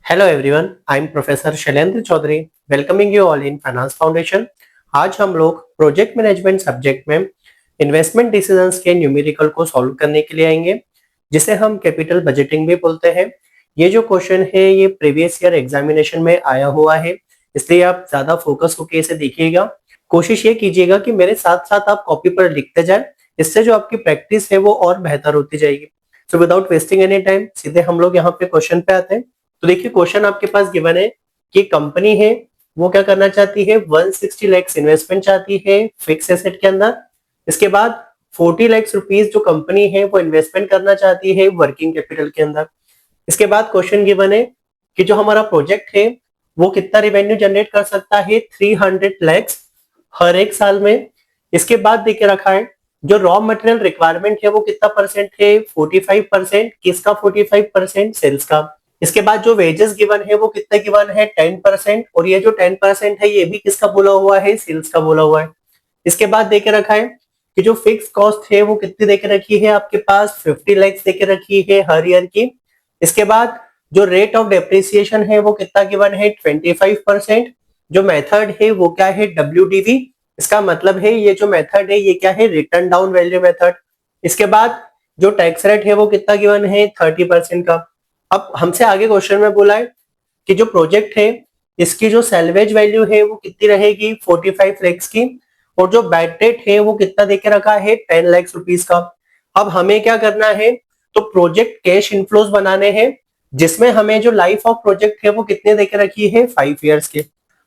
Hello everyone, I am professor Shailendra Chaudhary, welcoming you all in finance foundation. आज हम लोग project management subject में investment decisions के numerical को सॉल्व करने के लिए आएंगे, जिसे हम कैपिटल बजटिंग भी बोलते हैं। ये जो क्वेश्चन है ये प्रीवियस ईयर एग्जामिनेशन में आया हुआ है, इसलिए आप ज्यादा फोकस होकर इसे देखिएगा। कोशिश ये कीजिएगा कि मेरे साथ साथ आप कॉपी पर लिखते जाए, इससे जो आपकी प्रैक्टिस है वो और बेहतर होती जाएगी। So without wasting any time सीधे हम लोग यहाँ पे क्वेश्चन पे आते हैं। तो देखिए क्वेश्चन आपके पास गिवन है कि कंपनी है वो क्या करना चाहती है, 160 लाख इन्वेस्टमेंट चाहती है फिक्स एसेट के अंदर। इसके बाद 40 लाख रुपीस जो कंपनी है वो इन्वेस्टमेंट करना चाहती है वर्किंग कैपिटल के अंदर। इसके बाद क्वेश्चन गिवन है कि जो हमारा प्रोजेक्ट है वो कितना रिवेन्यू जनरेट कर सकता है, 300 लाख हर एक साल में। इसके बाद देके रखा है जो रॉ मटेरियल रिक्वायरमेंट है वो कितना परसेंट है, 45%। किसका 45%? सेल्स का। इसके बाद जो वेजेस गिवन है वो कितना गिवन है, 10%। और ये जो 10% है ये भी किसका बोला हुआ है, सेल्स का बोला हुआ है। इसके बाद देके रखा है कि जो फिक्स कॉस्ट है वो कितनी देके रखी है, आपके पास 50 लाख देके रखी है हर ईयर की। इसके बाद जो रेट ऑफ डेप्रिसिएशन है वो कितना गिवन है, 25%। जो मेथड है वो क्या है, WDV। इसका मतलब है ये जो मेथड है ये क्या है, रिटर्न डाउन वैल्यू मेथड। इसके बाद जो टैक्स रेट है वो कितना गिवन है, 30% का। अब हमसे आगे क्वेश्चन में बोला है कि जो प्रोजेक्ट है इसकी जो सैल्वेज वैल्यू है वो कितनी रहेगी, 45 लाख की। और जो बैड डेट है वो कितना देके रखा है, 10 लाख रुपीस का। अब हमें क्या करना है, तो प्रोजेक्ट कैश इनफ्लोज बनाने हैं, जिसमें हमें जो लाइफ ऑफ प्रोजेक्ट है वो कितने देके रखी है, 5 इयर्स के।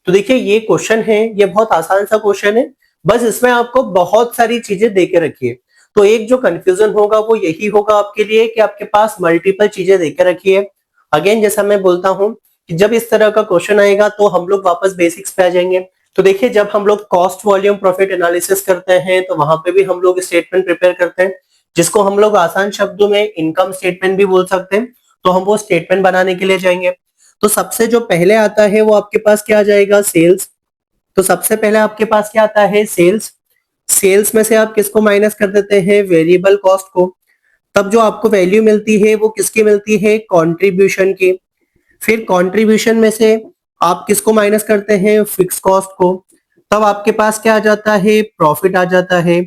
तो देखिए ये क्वेश्चन है, ये बहुत आसान सा क्वेश्चन है, बस इसमें आपको बहुत सारी चीजें देके रखी है। तो एक जो कंफ्यूजन होगा वो यही होगा आपके लिए कि आपके पास मल्टीपल चीजें देके रखी है। अगेन जैसा मैं बोलता हूं कि जब इस तरह का क्वेश्चन आएगा तो हम लोग वापस बेसिक्स पे आ जाएंगे। तो देखिए जब हम लोग कॉस्ट वॉल्यूम प्रॉफिट एनालिसिस करते हैं तो वहां पे भी हम लोग स्टेटमेंट प्रिपेयर करते हैं, जिसको हम लोग आसान शब्दों में इनकम स्टेटमेंट भी बोल सकते हैं। तो हम वो स्टेटमेंट बनाने के लिए जाएंगे। तो सबसे जो पहले आता है वो आपके पास क्या आ जाएगा, सेल्स। तो सबसे पहले आपके पास क्या आता है, सेल्स। सेल्स में से आप किसको माइनस कर देते हैं, वेरिएबल कॉस्ट को। तब जो आपको वैल्यू मिलती है वो किसकी मिलती है, कंट्रीब्यूशन की। फिर कंट्रीब्यूशन में से आप किसको माइनस करते हैं, फिक्स कॉस्ट को। तब आपके पास क्या आ जाता है, प्रॉफिट आ जाता है।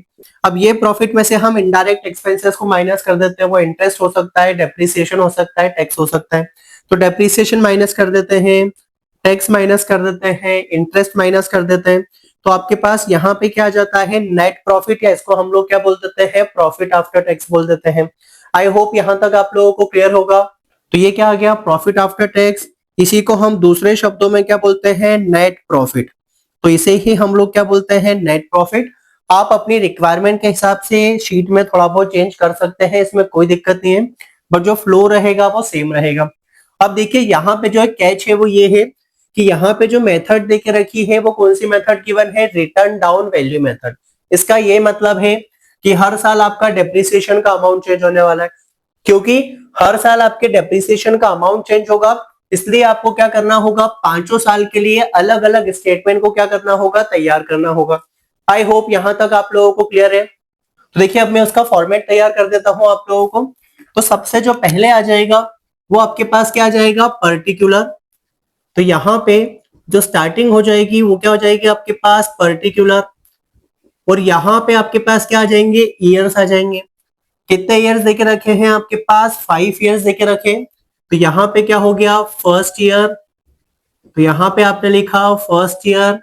अब ये प्रॉफिट में से हम इनडायरेक्ट एक्सपेंसेस को माइनस कर देते हैं, वो इंटरेस्ट हो सकता है, डेप्रिसिएशन हो सकता है, टैक्स हो सकता है। तो डेप्रिसिएशन माइनस कर देते हैं, टैक्स माइनस कर देते हैं, इंटरेस्ट माइनस कर देते हैं। तो आपके पास यहाँ पे क्या आ जाता है, नेट प्रॉफिट, या इसको हम लोग क्या बोल देते हैं, प्रॉफिट आफ्टर टैक्स बोल देते हैं। आई होप यहाँ तक आप लोगों को क्लियर होगा। तो ये क्या आ गया, प्रॉफिट आफ्टर टैक्स। इसी को हम दूसरे शब्दों में क्या बोलते हैं, नेट प्रॉफिट। तो इसे ही हम लोग क्या बोलते हैं, नेट प्रॉफिट। आप अपनी रिक्वायरमेंट के हिसाब से शीट में थोड़ा बहुत चेंज कर सकते हैं, इसमें कोई दिक्कत नहीं है, बट जो फ्लो रहेगा वो सेम रहेगा। अब देखिए यहाँ पे जो है कैच है वो ये है कि यहाँ पे जो मेथड देके रखी है वो कौन सी मेथड गिवन है, रिटर्न डाउन वैल्यू मेथड। इसका ये मतलब है कि हर साल आपका डेप्रिसिएशन का अमाउंट चेंज होने वाला है, क्योंकि हर साल आपके डेप्रिसिएशन का अमाउंट चेंज होगा। इसलिए आपको क्या करना होगा, 5 साल के लिए अलग अलग स्टेटमेंट को क्या करना होगा, तैयार करना होगा। आई होप यहां तक आप लोगों को क्लियर है। तो देखिए अब मैं उसका फॉर्मेट तैयार कर देता हूं आप लोगों को। तो सबसे जो पहले आ जाएगा वो आपके पास क्या आ जाएगा, पर्टिकुलर। तो यहाँ पे जो स्टार्टिंग हो जाएगी वो क्या हो जाएगी, आपके पास पर्टिकुलर। और यहाँ पे आपके पास क्या आ जाएंगे, ईयर्स आ जाएंगे। कितने ईयर्स देके रखे हैं आपके पास, 5 ईयर्स देके रखे। तो यहाँ पे क्या हो गया, फर्स्ट ईयर। तो यहाँ पे आपने लिखा फर्स्ट ईयर।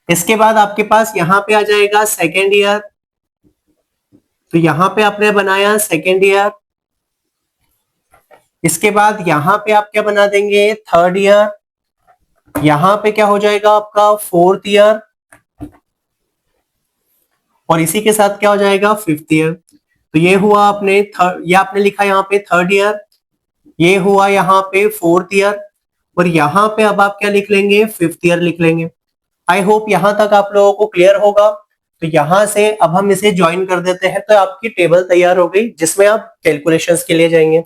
इसके बाद आपके पास यहाँ पे आ जाएगा सेकेंड ईयर। तो यहाँ पे आपने बनाया सेकेंड ईयर। इसके बाद यहाँ पे आप क्या बना देंगे, थर्ड ईयर। यहाँ पे क्या हो जाएगा आपका, फोर्थ ईयर। और इसी के साथ क्या हो जाएगा, फिफ्थ ईयर। तो ये हुआ आपने ये आपने लिखा यहाँ पे थर्ड ईयर, ये हुआ यहाँ पे फोर्थ ईयर। और यहाँ पे अब आप क्या लिख लेंगे, फिफ्थ ईयर लिख लेंगे। आई होप यहां तक आप लोगों को क्लियर होगा। तो यहां से अब हम इसे ज्वाइन कर देते हैं, तो आपकी टेबल तैयार हो गई जिसमें आप कैलकुलेशंस के लिए जाएंगे।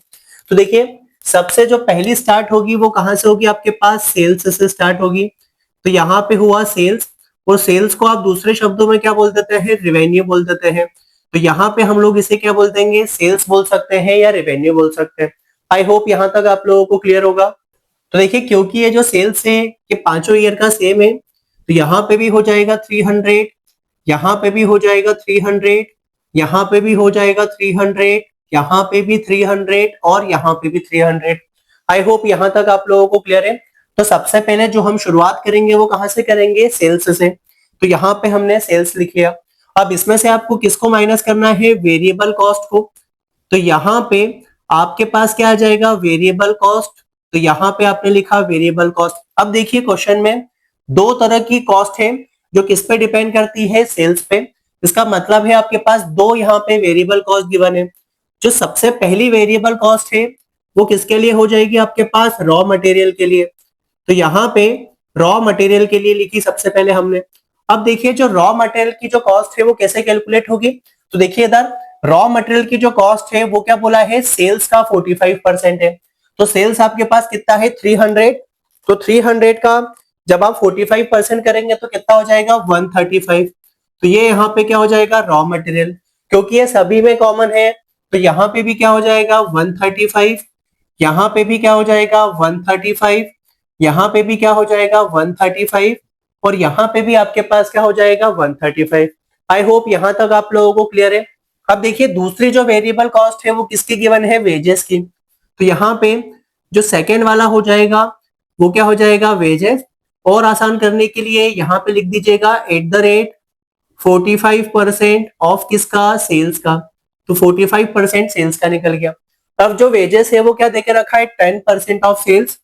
तो देखिए सबसे जो पहली स्टार्ट होगी वो कहां से होगी, आपके पास सेल्स से स्टार्ट होगी। तो यहाँ पे हुआ सेल्स, और सेल्स को आप दूसरे शब्दों में क्या बोल देते हैं, रिवेन्यू बोल देते हैं। तो यहाँ पे हम लोग इसे क्या बोल देंगे, सेल्स बोल सकते हैं या रिवेन्यू बोल सकते हैं। आई होप यहाँ तक आप लोगों को क्लियर होगा। तो देखिए क्योंकि ये जो सेल्स है ये पांचों ईयर का सेम है, तो यहाँ पे भी हो जाएगा 300, यहाँ पे भी हो जाएगा 300, यहाँ पे भी हो जाएगा 300, यहाँ पे भी 300 और यहाँ पे भी 300। आई होप यहाँ तक आप लोगों को क्लियर है। तो सबसे पहले जो हम शुरुआत करेंगे वो कहाँ से करेंगे, सेल्स से। तो यहाँ पे हमने सेल्स लिख लिया। अब इसमें से आपको किसको माइनस करना है, वेरिएबल कॉस्ट को। तो यहाँ पे आपके पास क्या आ जाएगा, वेरिएबल कॉस्ट। तो यहाँ पे आपने लिखा वेरिएबल कॉस्ट। अब देखिए क्वेश्चन में दो तरह की कॉस्ट है जो किस पे डिपेंड करती है, सेल्स पे। इसका मतलब है आपके पास दो यहाँ पे वेरिएबल कॉस्ट गिवन है। जो सबसे पहली वेरिएबल कॉस्ट है वो किसके लिए हो जाएगी, आपके पास रॉ मटेरियल के लिए। तो यहाँ पे रॉ मटेरियल के लिए लिखी सबसे पहले हमने। अब देखिए जो रॉ मटेरियल की जो कॉस्ट है वो कैसे कैलकुलेट होगी। तो देखिए इधर रॉ मटेरियल की जो कॉस्ट है वो क्या बोला है, सेल्स का 45% है। तो सेल्स आपके पास कितना है, 300। तो 300 का जब आप 45% करेंगे तो कितना हो जाएगा, 135। तो ये यहाँ पे क्या हो जाएगा, रॉ मटेरियल। क्योंकि ये सभी में कॉमन है तो यहाँ पे भी क्या हो जाएगा, 135। यहाँ पे भी क्या हो जाएगा, 135। यहाँ पे भी क्या हो जाएगा, 135। और यहाँ पे भी आपके पास क्या हो जाएगा, 135। आई होप यहाँ तक आप लोगों को क्लियर है। अब देखिए दूसरी जो वेरिएबल कॉस्ट है वो किसकी गिवन है, वेजेस की। तो यहाँ पे जो सेकेंड वाला हो जाएगा वो क्या हो जाएगा, वेजेस। और आसान करने के लिए यहाँ पे लिख दीजिएगा @45% ऑफ किसका, सेल्स का। तो 45% सेल्स का निकल गया। अब जो वेजेस है वो क्या देके रखा है, 10% ऑफ सेल्स।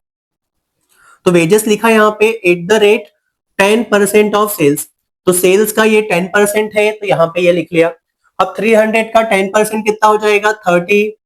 तो वेजेस लिखा है यहाँ पे @10% ऑफ सेल्स। तो सेल्स का ये 10% है तो यहाँ पे ये लिख लिया। अब 300 का 10% कितना हो जाएगा, 30।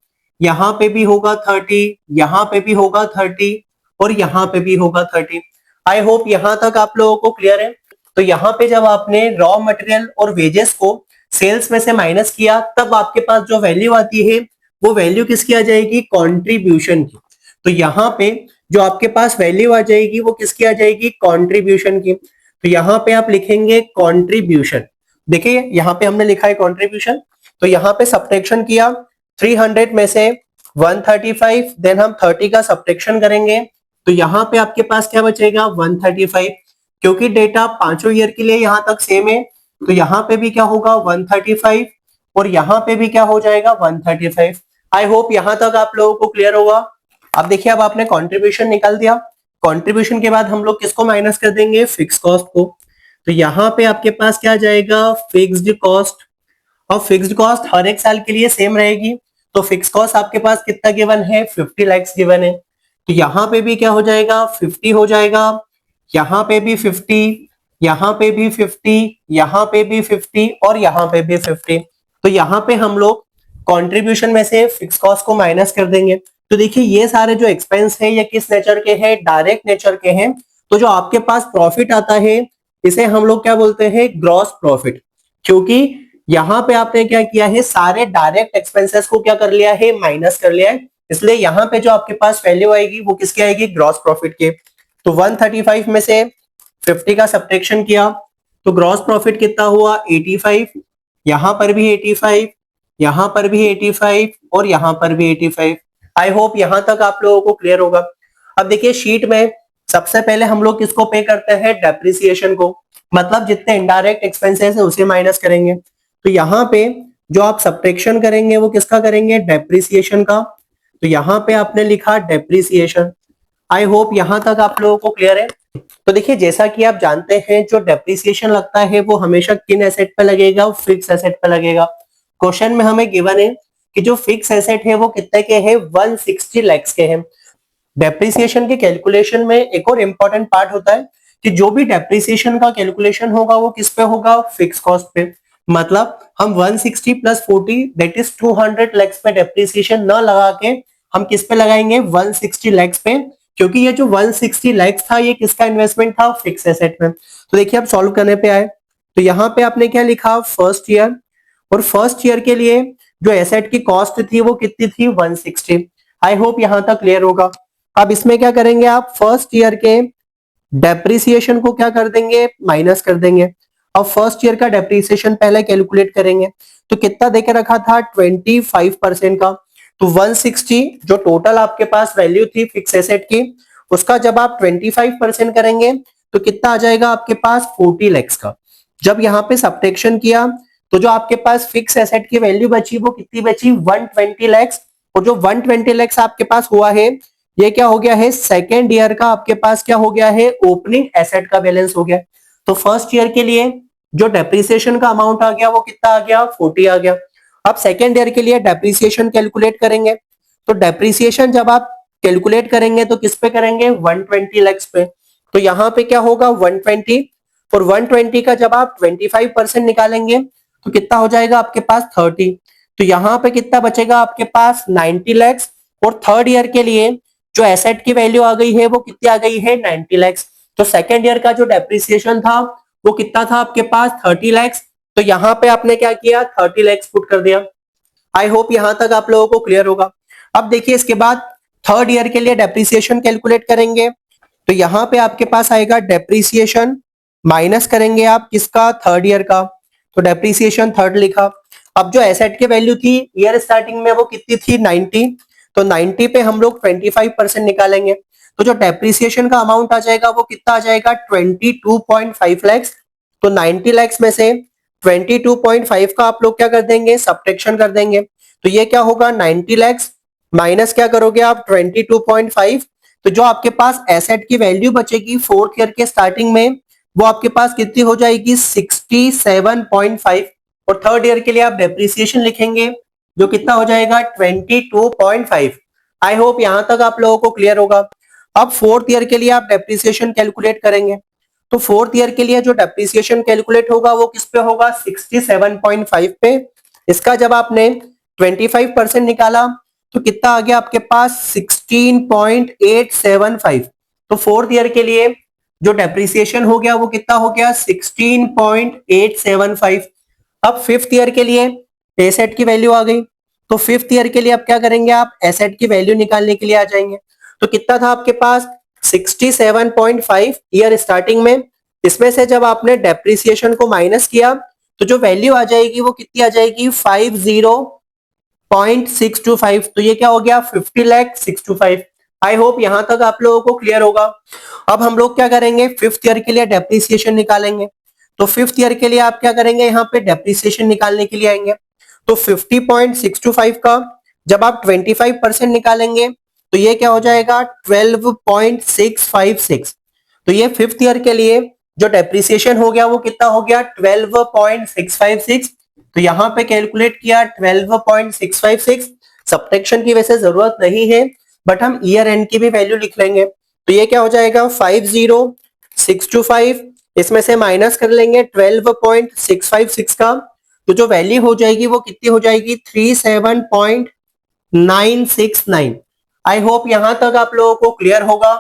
यहाँ पे भी होगा 30, यहाँ पे भी होगा 30 और यहाँ पे भी होगा 30। आई होप यहाँ तक आप लोगों को क्लियर है। तो यहाँ पे जब आपने रॉ मटेरियल और वेजेस को सेल्स में से माइनस किया तब आपके पास जो वैल्यू आती है वो वैल्यू किसकी आ जाएगी, कॉन्ट्रीब्यूशन की। तो यहाँ पे जो आपके पास वैल्यू आ जाएगी वो किसकी आ जाएगी, कंट्रीब्यूशन की। तो यहाँ पे आप लिखेंगे कंट्रीब्यूशन। देखिए यहाँ पे हमने लिखा है कंट्रीब्यूशन। तो यहाँ पे सब्ट्रैक्शन किया 300 में से 135, देन हम 30 का सब्ट्रैक्शन करेंगे तो यहाँ पे आपके पास क्या बचेगा, 135। क्योंकि डेटा पांचों ईयर के लिए यहाँ तक सेम है तो यहाँ पे भी क्या होगा, 135 और यहाँ पे भी क्या हो जाएगा, 135। आई होप यहाँ तक आप लोगों को क्लियर होगा। अब देखिए अब आपने कंट्रीब्यूशन निकाल दिया। कंट्रीब्यूशन के बाद हम लोग किसको माइनस कर देंगे, फिक्स कॉस्ट को। तो यहाँ पे आपके पास क्या जाएगा, फिक्स्ड कॉस्ट। और फिक्स्ड कॉस्ट हर एक साल के लिए सेम रहेगी। तो फिक्स कॉस्ट आपके पास कितना गिवन है, 50 लाख गिवन है। तो यहाँ पे भी क्या हो जाएगा, 50 हो जाएगा। यहाँ पे भी 50, यहाँ पे भी 50, यहाँ पे भी 50 और यहाँ पे भी 50। तो यहाँ पे हम लोग कंट्रीब्यूशन में से फिक्स कॉस्ट को माइनस कर देंगे। तो देखिए ये सारे जो एक्सपेंस है ये किस नेचर के हैं, डायरेक्ट नेचर के हैं। तो जो आपके पास प्रॉफिट आता है इसे हम लोग क्या बोलते हैं, ग्रॉस प्रॉफिट। क्योंकि यहाँ पे आपने क्या किया है, सारे डायरेक्ट एक्सपेंसेस को क्या कर लिया है, माइनस कर लिया है। इसलिए यहाँ पे जो आपके पास वैल्यू आएगी वो किसकी आएगी, ग्रॉस प्रॉफिट के। तो 135 में से 50 का सब्ट्रैक्शन किया तो ग्रॉस प्रॉफिट कितना हुआ, 85। यहाँ पर भी 85, यहाँ पर भी 85 और यहाँ पर भी 85। आई होप यहाँ तक आप लोगों को क्लियर होगा। अब देखिए शीट में सबसे पहले हम लोग किसको पे करते हैं, डेप्रिसिएशन को। मतलब जितने इनडायरेक्ट एक्सपेंसेस है उसे माइनस करेंगे। तो यहाँ पे जो आप सब्ट्रैक्शन करेंगे वो किसका करेंगे, डेप्रिसिएशन का। तो यहाँ पे आपने लिखा डेप्रिसिएशन। आई होप यहाँ तक आप लोगों को क्लियर है। तो देखिए जैसा कि आप जानते हैं जो डेप्रिसिएशन लगता है वो हमेशा किन एसेट पे लगेगा, फिक्स एसेट पे लगेगा। क्वेश्चन में हमें गिवन है कि जो फिक्स एसेट है वो कितने के हैं, 160 लाख के हैं। डेप्रिसिएशन के कैलकुलेशन में एक और इंपॉर्टेंट पार्ट होता है कि जो भी डेप्रिसिएशन का कैलकुलेशन होगा वो किस पे होगा, फिक्स कॉस्ट पे। मतलब हम 160 प्लस 40 दैट इज 200 लाख पे डेप्रिसिएशन न लगा के हम किस पे लगाएंगे, 160 लाख पे। क्योंकि ये जो 160 लाख था ये किसका इन्वेस्टमेंट था, फिक्स एसेट में। तो देखिए अब सॉल्व करने पे आए तो यहाँ पे आपने क्या लिखा, फर्स्ट ईयर। और फर्स्ट ईयर के लिए जो एसेट की कॉस्ट थी वो कितनी थी, 160। आई होप यहाँ तक क्लियर होगा। अब इसमें क्या करेंगे आप, फर्स्ट ईयर के डेप्रिसिएशन को क्या कर देंगे, माइनस कर देंगे। अब फर्स्ट ईयर का डेप्रिसिएशन पहले कैलकुलेट करेंगे तो कितना देके रखा था, 25% का। तो 160 जो टोटल आपके पास वैल्यू थी फिक्स एसेट की, उसका जब आप 25% करेंगे तो कितना आ जाएगा आपके पास 40 lakhs का। जब यहाँ पे सब्ट्रैक्शन किया तो जो आपके पास फिक्स एसेट की वैल्यू बची वो कितनी बची 120 lakhs। और जो 120 lakhs आपके पास हुआ है ये क्या हो गया है सेकेंड ईयर का आपके पास क्या हो गया है ओपनिंग एसेट का बैलेंस हो गया। तो फर्स्ट ईयर के लिए जो डेप्रिसिएशन का अमाउंट आ गया वो कितना आ गया 40 आ गया। अब सेकेंड ईयर के लिए डेप्रिसिएशन कैलकुलेट करेंगे तो डेप्रिसिएशन जब आप कैलकुलेट करेंगे तो किस पे करेंगे 120 lakhs पे। तो यहाँ पे क्या होगा 120 और 120 का जब आप 25% निकालेंगे तो कितना हो जाएगा आपके पास 30। तो यहाँ पे कितना बचेगा आपके पास 90 lakhs। और थर्ड ईयर के लिए जो एसेट की वैल्यू आ गई है वो कितनी आ गई है 90 lakhs। तो सेकेंड ईयर का जो डेप्रिसिएशन था वो कितना था आपके पास 30 lakhs। तो यहाँ पे आपने क्या किया 30 lakhs पुट कर दिया। आई होप यहां तक आप लोगों को क्लियर होगा। अब देखिए इसके बाद थर्ड ईयर के लिए डेप्रिसिएशन कैलकुलेट करेंगे तो यहाँ पे आपके पास आएगा डेप्रिसिएशन माइनस करेंगे आप किसका थर्ड ईयर का। तो डेप्रिसिएशन थर्ड लिखा। अब जो एसेट की वैल्यू थी ईयर स्टार्टिंग में वो कितनी थी 90। तो 90 पे हम लोग 25% निकालेंगे तो जो डेप्रिसिएशन का अमाउंट आ जाएगा वो कितना आ जाएगा 22.5 lakhs। तो 90 lakhs में से 22.5 का आप लोग क्या कर देंगे सब्ट्रैक्शन कर देंगे। तो ये क्या होगा 90 lakhs माइनस क्या करोगे आप 22.5। तो जो आपके पास एसेट की वैल्यू बचेगी फोर्थ ईयर के स्टार्टिंग में वो आपके पास कितनी हो जाएगी 67.5। और थर्ड ईयर के लिए आप डेप्रिसिएशन लिखेंगे जो कितना हो जाएगा 22.5। आई होप यहां तक आप लोगों को क्लियर होगा। अब फोर्थ ईयर के लिए आप डेप्रिसिएशन कैलकुलेट करेंगे तो फोर्थ ईयर के लिए जो डेप्रिसिएशन कैलकुलेट होगा वो किस पे होगा 67.5 पे। इसका जब आपने 25% निकाला तो कितना आ गया आपके पास 16.875। तो फोर्थ ईयर के लिए जो डेप्रिसिएशन हो गया वो कितना हो गया 16.875। अब फिफ्थ ईयर के लिए एसेट की वैल्यू आ गई तो फिफ्थ ईयर के लिए अब क्या करेंगे आप एसेट की वैल्यू निकालने के लिए आ जाएंगे। तो कितना था आपके पास 67.5 ईयर स्टार्टिंग में। इसमें से जब आपने डेप्रिसिएशन को माइनस किया तो जो वैल्यू आ जाएगी वो कितनी आ जाएगी 50.625। तो ये क्या हो गया 50,625। आई होप यहां तक आप लोगों को क्लियर होगा। अब हम लोग क्या करेंगे फिफ्थ ईयर के लिए डेप्रिसिएशन निकालेंगे। तो फिफ्थ ईयर के लिए आप क्या करेंगे यहाँ पे डेप्रिसिएशन निकालने के लिए आएंगे तो 50.625 का जब आप 25% निकालेंगे तो ये क्या हो जाएगा 12.656। तो ये फिफ्थ ईयर के लिए जो डेप्रिसिएशन हो गया वो कितना हो गया 12.656। तो यहाँ पे कैलकुलेट किया 12.656। सब्ट्रैक्शन की वैसे जरूरत नहीं है बट हम ईयर एंड की भी वैल्यू लिख लेंगे। तो ये क्या हो जाएगा 50,625। इसमें से माइनस कर लेंगे 12.656 का तो जो वैल्यू हो जाएगी वो कितनी हो जाएगी 37.969। आई होप यहां तक आप लोगों को क्लियर होगा।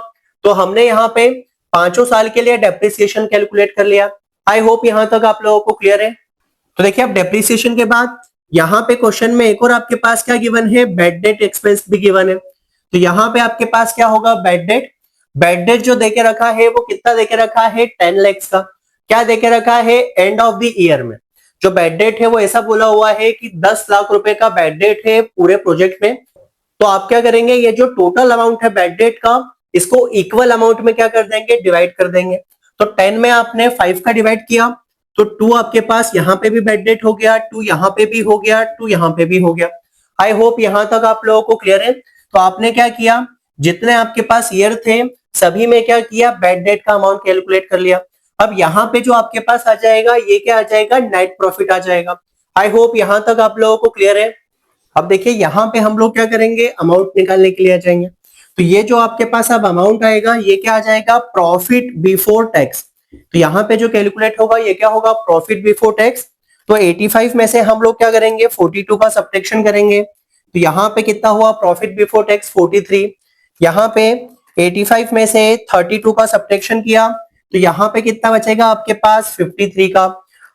तो हमने यहाँ पे पांचों साल के लिए डेप्रिसिएशन कैलकुलेट कर लिया। आई होप यहां तक आप लोगों को क्लियर है। तो देखिए अब डेप्रिसिएशन के बाद यहाँ पे क्वेश्चन में एक और आपके पास क्या गिवन है बैड डेट एक्सपेंस भी गिवन है। तो यहाँ पे आपके पास क्या होगा बैड डेट। बैड डेट जो देके रखा है वो कितना देके रखा है 10 lakhs का। क्या देके रखा है एंड ऑफ द ईयर में जो बैड डेट है वो ऐसा बोला हुआ है कि 10 लाख रुपए का बैड डेट है पूरे प्रोजेक्ट में। तो आप क्या करेंगे ये जो टोटल अमाउंट है बैड डेट का इसको इक्वल अमाउंट में क्या कर देंगे डिवाइड कर देंगे। तो 10 में आपने 5 का डिवाइड किया तो 2 आपके पास यहाँ पे भी बैड डेट हो गया 2 यहाँ पे भी हो गया 2 यहाँ पे भी हो गया। आई होप यहां तक आप लोगों को क्लियर है। तो आपने क्या किया जितने आपके पास ईयर थे सभी में क्या किया बैड डेट का अमाउंट कैलकुलेट कर लिया। अब यहाँ पे जो आपके पास आ जाएगा ये क्या आ जाएगा नेट प्रॉफिट आ जाएगा। आई होप यहां तक आप लोगों को क्लियर है। अब देखिए यहाँ पे हम लोग क्या करेंगे अमाउंट निकालने के लिए आ जाएंगे। तो ये जो आपके पास अब अमाउंट आएगा ये क्या आ जाएगा प्रॉफिट बिफोर टैक्स। तो यहाँ पे जो कैलकुलेट होगा ये क्या होगा प्रॉफिट बिफोर टैक्स। तो 85 में से हम लोग क्या करेंगे 42 का सब्ट्रैक्शन करेंगे। तो यहाँ पे कितना हुआ प्रॉफिट बिफोर टैक्स 43। यहाँ पे 85 में से 32 का सब्ट्रैक्शन किया तो यहाँ पे कितना बचेगा आपके पास 53 का।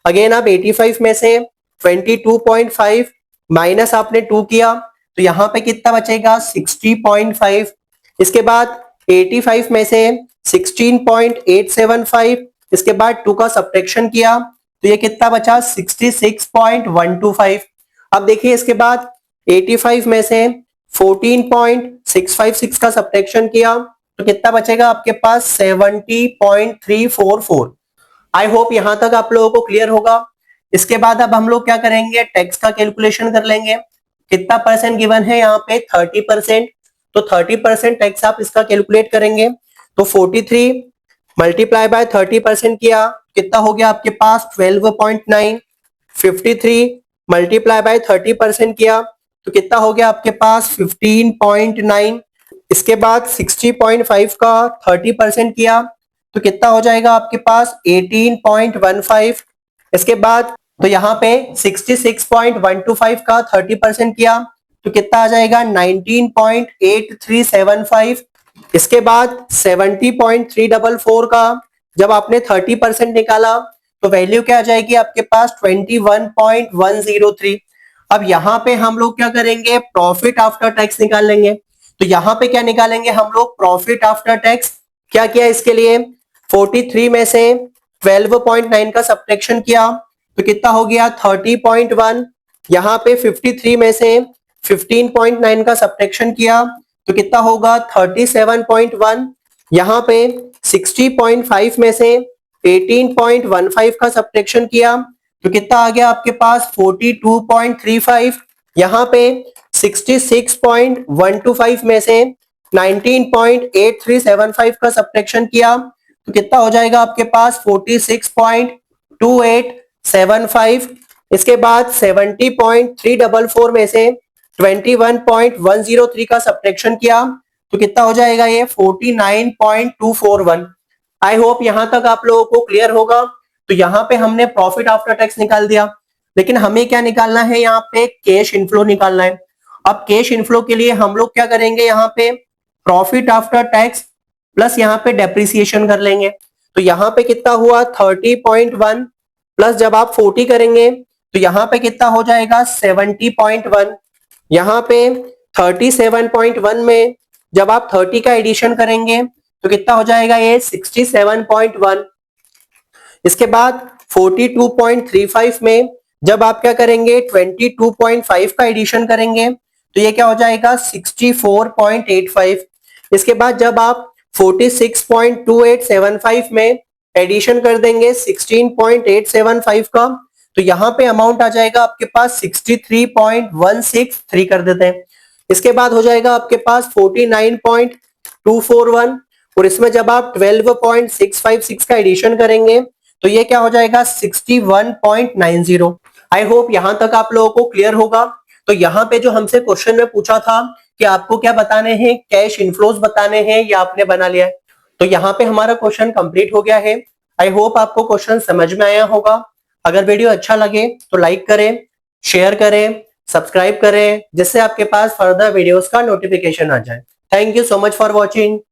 अगेन आप 85 में से 22.5 माइनस आपने 2 किया तो यहाँ पे कितना बचेगा 60.5। इसके बाद 85 में से 16.875 इसके बाद 2 का सब्ट्रैक्शन किया तो ये कितना बचा 66.125। अब देखिए इसके बाद 85 में से 14.656 का सब्ट्रैक्शन किया तो कितना बचेगा आपके पास 70.344। आई होप यहां तक आप लोगों को क्लियर होगा। इसके बाद अब हम लोग क्या करेंगे, टैक्स का कैलकुलेशन कर लेंगे। कितना परसेंट गिवन है यहाँ पे 30%, तो 30% टैक्स आप इसका कैलकुलेट करेंगे। तो 43 मल्टीप्लाई बाय 30% किया कितना हो गया आपके पास 12.9। 53 मल्टीप्लाई बाय 30% किया तो कितना हो गया आपके पास 15.9। इसके बाद 60.5 का 30% किया तो कितना हो जाएगा आपके पास 18.15। इसके बाद तो यहाँ पे 66.125 का 30% किया तो कितना आ जाएगा 19.8375। इसके बाद 70.344 का जब आपने 30% निकाला तो वैल्यू क्या आ जाएगी आपके पास 21.103। अब यहाँ पे हम लोग क्या करेंगे, प्रॉफिट आफ्टर टैक्स निकाल लेंगे। तो यहाँ पे क्या निकालेंगे हम लोग, प्रॉफिट आफ्टर टैक्स। क्या किया इसके लिए, 43 में से 12.9 का सब्ट्रैक्शन किया तो कितना हो गया 30.1। यहाँ पे 53 में से 15.9 का सब्ट्रैक्शन किया तो कितना होगा 37.1। यहाँ पे 60.5 में से 18.15 का सब्ट्रैक्शन किया तो कितना आ गया आपके पास 42.35। यहाँ पे 66.125 में से 19.8375 का सब्ट्रैक्शन किया तो कितना हो जाएगा आपके पास 46.2875। इसके बाद 70.344 में से 21.103 का सब्ट्रैक्शन किया तो कितना हो जाएगा ये 49.241। आई होप यहां तक आप लोगों को क्लियर होगा। तो यहाँ पे हमने प्रॉफिट आफ्टर टैक्स निकाल दिया, लेकिन हमें क्या निकालना है, यहाँ पे कैश इनफ्लो निकालना है। अब कैश इनफ्लो के लिए हम लोग क्या करेंगे, यहाँ पे प्रॉफिट आफ्टर टैक्स प्लस यहाँ पे डेप्रिसिएशन कर लेंगे। तो यहाँ पे कितना हुआ 30.1 प्लस जब आप 40 करेंगे तो यहाँ पे कितना हो जाएगा 70.1। यहाँ पे 37.1 में जब आप 30 का एडिशन करेंगे तो कितना हो जाएगा ये 67.1। इसके बाद 42.35 में जब आप क्या करेंगे 22.5 का एडिशन करेंगे तो ये क्या हो जाएगा 64.85। इसके बाद जब आप 46.2875 में एडिशन कर देंगे 16.875 का तो यहाँ पे अमाउंट आ जाएगा आपके पास 63.163 कर देते हैं। इसके बाद हो जाएगा आपके पास 49.241 और इसमें जब आप 12.656 का एडिशन करेंगे तो ये क्या हो जाएगा 61.90। आई होप यहां तक आप लोगों को क्लियर होगा। तो यहाँ पे जो हमसे क्वेश्चन में पूछा था कि आपको क्या बताने हैं, कैश इनफ्लोज बताने हैं, या आपने बना लिया है। तो यहाँ पे हमारा क्वेश्चन कंप्लीट हो गया है। आई होप आपको क्वेश्चन समझ में आया होगा। अगर वीडियो अच्छा लगे तो लाइक करें, शेयर करें, सब्सक्राइब करें, जिससे आपके पास फर्दर वीडियोस का नोटिफिकेशन आ जाए। Thank you so much for watching.